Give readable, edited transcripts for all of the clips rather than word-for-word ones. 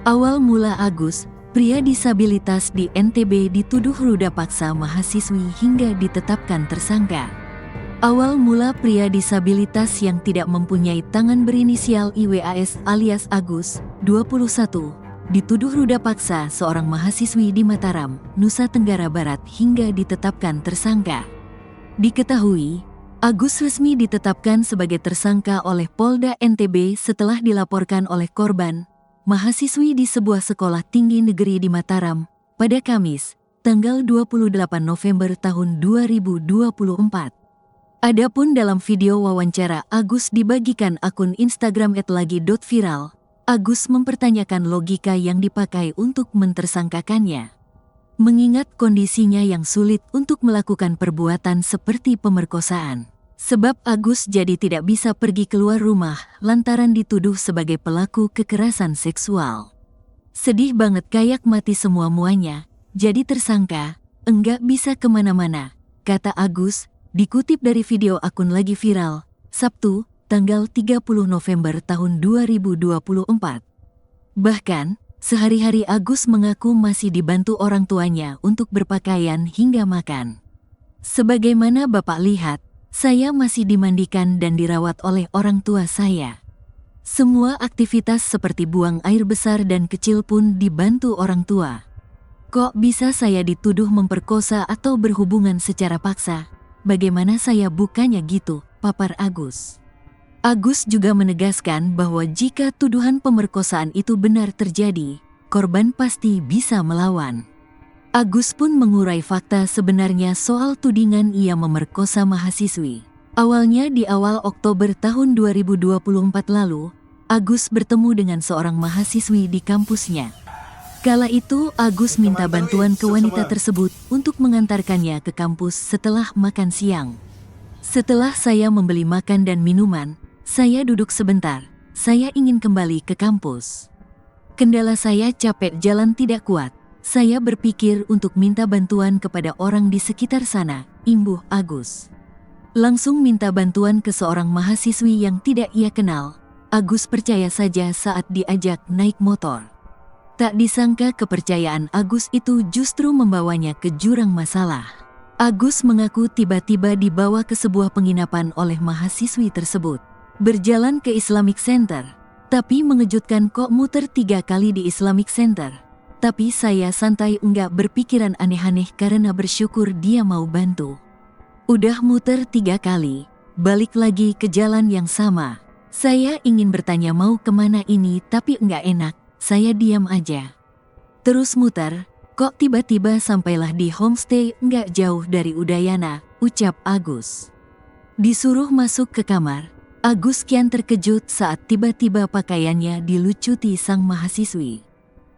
Awal mula Agus, pria disabilitas di NTB dituduh ruda paksa mahasiswi hingga ditetapkan tersangka. Awal mula pria disabilitas yang tidak mempunyai tangan berinisial IWAS alias Agus, 21, dituduh ruda paksa seorang mahasiswi di Mataram, Nusa Tenggara Barat hingga ditetapkan tersangka. Diketahui, Agus resmi ditetapkan sebagai tersangka oleh Polda NTB setelah dilaporkan oleh korban, mahasiswi di sebuah sekolah tinggi negeri di Mataram, pada Kamis, tanggal 28 November tahun 2024. Adapun dalam video wawancara Agus dibagikan akun Instagram @lagi.viral, Agus mempertanyakan logika yang dipakai untuk mentersangkakannya. Mengingat kondisinya yang sulit untuk melakukan perbuatan seperti pemerkosaan. Sebab Agus jadi tidak bisa pergi keluar rumah lantaran dituduh sebagai pelaku kekerasan seksual. Sedih banget kayak mati semua-muanya, jadi tersangka, enggak bisa kemana-mana, kata Agus, dikutip dari video akun Lagi Viral, Sabtu, tanggal 30 November tahun 2024. Bahkan, sehari-hari Agus mengaku masih dibantu orang tuanya untuk berpakaian hingga makan. Sebagaimana Bapak lihat, saya masih dimandikan dan dirawat oleh orang tua saya. Semua aktivitas seperti buang air besar dan kecil pun dibantu orang tua. Kok bisa saya dituduh memperkosa atau berhubungan secara paksa? Bagaimana saya bukannya gitu, papar Agus. Agus juga menegaskan bahwa jika tuduhan pemerkosaan itu benar terjadi, korban pasti bisa melawan. Agus pun mengurai fakta sebenarnya soal tudingan ia memerkosa mahasiswi. Awalnya di awal Oktober tahun 2024 lalu, Agus bertemu dengan seorang mahasiswi di kampusnya. Kala itu Agus minta bantuan ke wanita tersebut untuk mengantarkannya ke kampus setelah makan siang. Setelah saya membeli makan dan minuman, saya duduk sebentar, saya ingin kembali ke kampus. Kendala saya capek jalan tidak kuat. Saya berpikir untuk minta bantuan kepada orang di sekitar sana, imbuh Agus. Langsung minta bantuan ke seorang mahasiswi yang tidak ia kenal. Agus percaya saja saat diajak naik motor. Tak disangka kepercayaan Agus itu justru membawanya ke jurang masalah. Agus mengaku tiba-tiba dibawa ke sebuah penginapan oleh mahasiswi tersebut. Berjalan ke Islamic Center, tapi mengejutkan kok muter 3 kali di Islamic Center. Tapi saya santai enggak berpikiran aneh-aneh karena bersyukur dia mau bantu. Udah muter 3 kali, balik lagi ke jalan yang sama. Saya ingin bertanya mau kemana ini tapi enggak enak, saya diam aja. Terus muter, kok tiba-tiba sampailah di homestay enggak jauh dari Udayana, ucap Agus. Disuruh masuk ke kamar, Agus kian terkejut saat tiba-tiba pakaiannya dilucuti sang mahasiswi.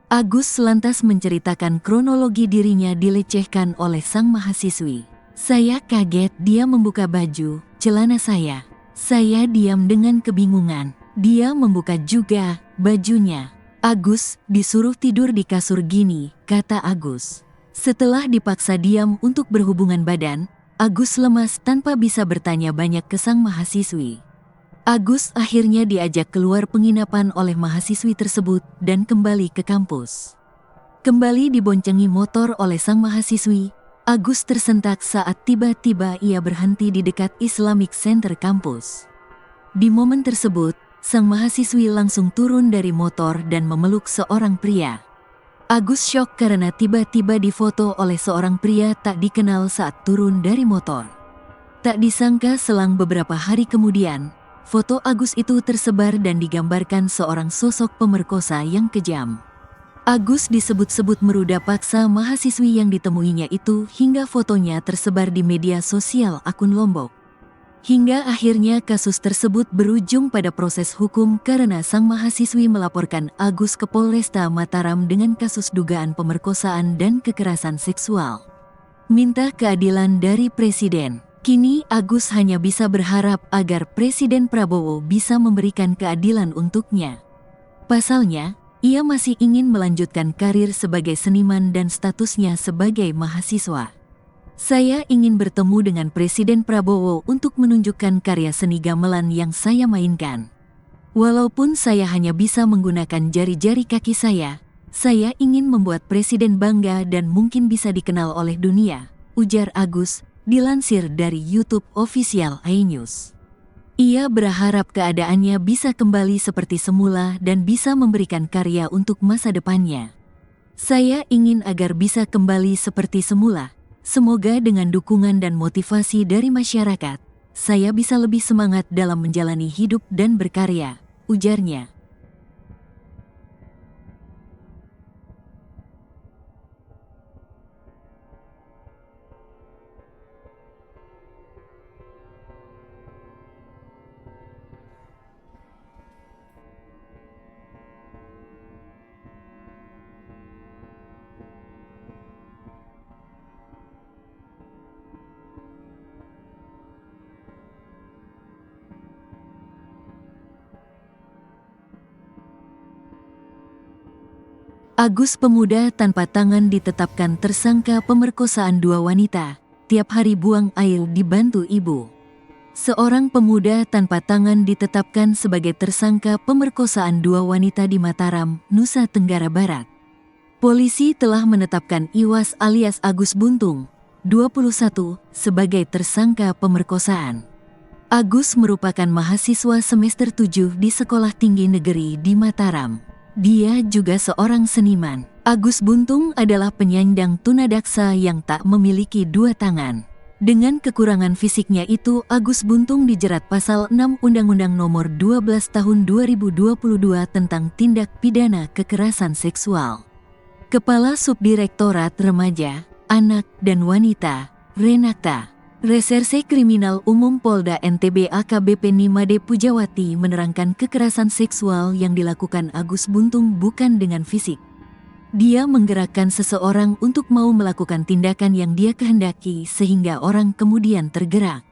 Agus lantas menceritakan kronologi dirinya dilecehkan oleh sang mahasiswi. Saya kaget dia membuka baju, celana saya. Saya diam dengan kebingungan. Dia membuka juga bajunya. Agus disuruh tidur di kasur gini, kata Agus. Setelah dipaksa diam untuk berhubungan badan, Agus lemas tanpa bisa bertanya banyak ke sang mahasiswi. Agus akhirnya diajak keluar penginapan oleh mahasiswi tersebut dan kembali ke kampus. Kembali diboncengi motor oleh sang mahasiswi, Agus tersentak saat tiba-tiba ia berhenti di dekat Islamic Center kampus. Di momen tersebut, sang mahasiswi langsung turun dari motor dan memeluk seorang pria. Agus syok karena tiba-tiba difoto oleh seorang pria tak dikenal saat turun dari motor. Tak disangka selang beberapa hari kemudian, foto Agus itu tersebar dan digambarkan seorang sosok pemerkosa yang kejam. Agus disebut-sebut meruda paksa mahasiswi yang ditemuinya itu hingga fotonya tersebar di media sosial akun Lombok. Hingga akhirnya kasus tersebut berujung pada proses hukum karena sang mahasiswi melaporkan Agus ke Polresta Mataram dengan kasus dugaan pemerkosaan dan kekerasan seksual. Minta keadilan dari Presiden. Kini Agus hanya bisa berharap agar Presiden Prabowo bisa memberikan keadilan untuknya. Pasalnya, ia masih ingin melanjutkan karir sebagai seniman dan statusnya sebagai mahasiswa. Saya ingin bertemu dengan Presiden Prabowo untuk menunjukkan karya seni gamelan yang saya mainkan. Walaupun saya hanya bisa menggunakan jari-jari kaki saya ingin membuat Presiden bangga dan mungkin bisa dikenal oleh dunia, ujar Agus, dilansir dari YouTube official iNews. Ia berharap keadaannya bisa kembali seperti semula dan bisa memberikan karya untuk masa depannya. Saya ingin agar bisa kembali seperti semula. Semoga dengan dukungan dan motivasi dari masyarakat, saya bisa lebih semangat dalam menjalani hidup dan berkarya, ujarnya. Agus, pemuda tanpa tangan, ditetapkan tersangka pemerkosaan 2 wanita, tiap hari buang air dibantu ibu. Seorang pemuda tanpa tangan ditetapkan sebagai tersangka pemerkosaan 2 wanita di Mataram, Nusa Tenggara Barat. Polisi telah menetapkan Iwas alias Agus Buntung, 21, sebagai tersangka pemerkosaan. Agus merupakan mahasiswa semester 7 di Sekolah Tinggi Negeri di Mataram. Dia juga seorang seniman. Agus Buntung adalah penyandang tunadaksa yang tak memiliki 2 tangan. Dengan kekurangan fisiknya itu, Agus Buntung dijerat pasal 6 Undang-Undang Nomor 12 Tahun 2022 tentang tindak pidana kekerasan seksual. Kepala Subdirektorat Remaja, Anak dan Wanita, Renata, Reserse Kriminal Umum Polda NTB AKBP Nimade Pujawati menerangkan kekerasan seksual yang dilakukan Agus Buntung bukan dengan fisik. Dia menggerakkan seseorang untuk mau melakukan tindakan yang dia kehendaki sehingga orang kemudian tergerak.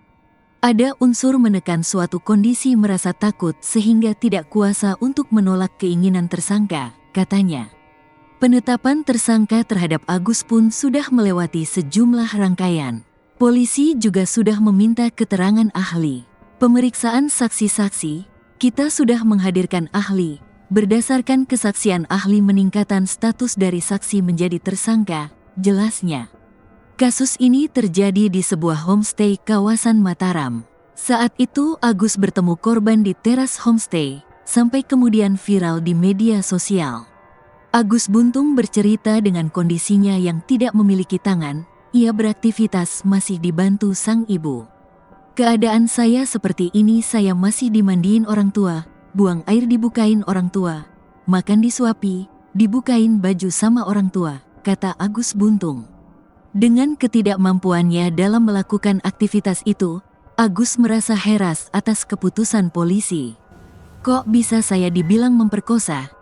Ada unsur menekan suatu kondisi merasa takut sehingga tidak kuasa untuk menolak keinginan tersangka, katanya. Penetapan tersangka terhadap Agus pun sudah melewati sejumlah rangkaian. Polisi juga sudah meminta keterangan ahli. Pemeriksaan saksi-saksi, kita sudah menghadirkan ahli. Berdasarkan kesaksian ahli, meningkatan status dari saksi menjadi tersangka, jelasnya. Kasus ini terjadi di sebuah homestay kawasan Mataram. Saat itu Agus bertemu korban di teras homestay, sampai kemudian viral di media sosial. Agus Buntung bercerita dengan kondisinya yang tidak memiliki tangan. Ia beraktivitas masih dibantu sang ibu. Keadaan saya seperti ini, saya masih dimandiin orang tua, buang air dibukain orang tua, makan disuapi, dibukain baju sama orang tua, kata Agus Buntung. Dengan ketidakmampuannya dalam melakukan aktivitas itu, Agus merasa heras atas keputusan polisi. Kok bisa saya dibilang memperkosa?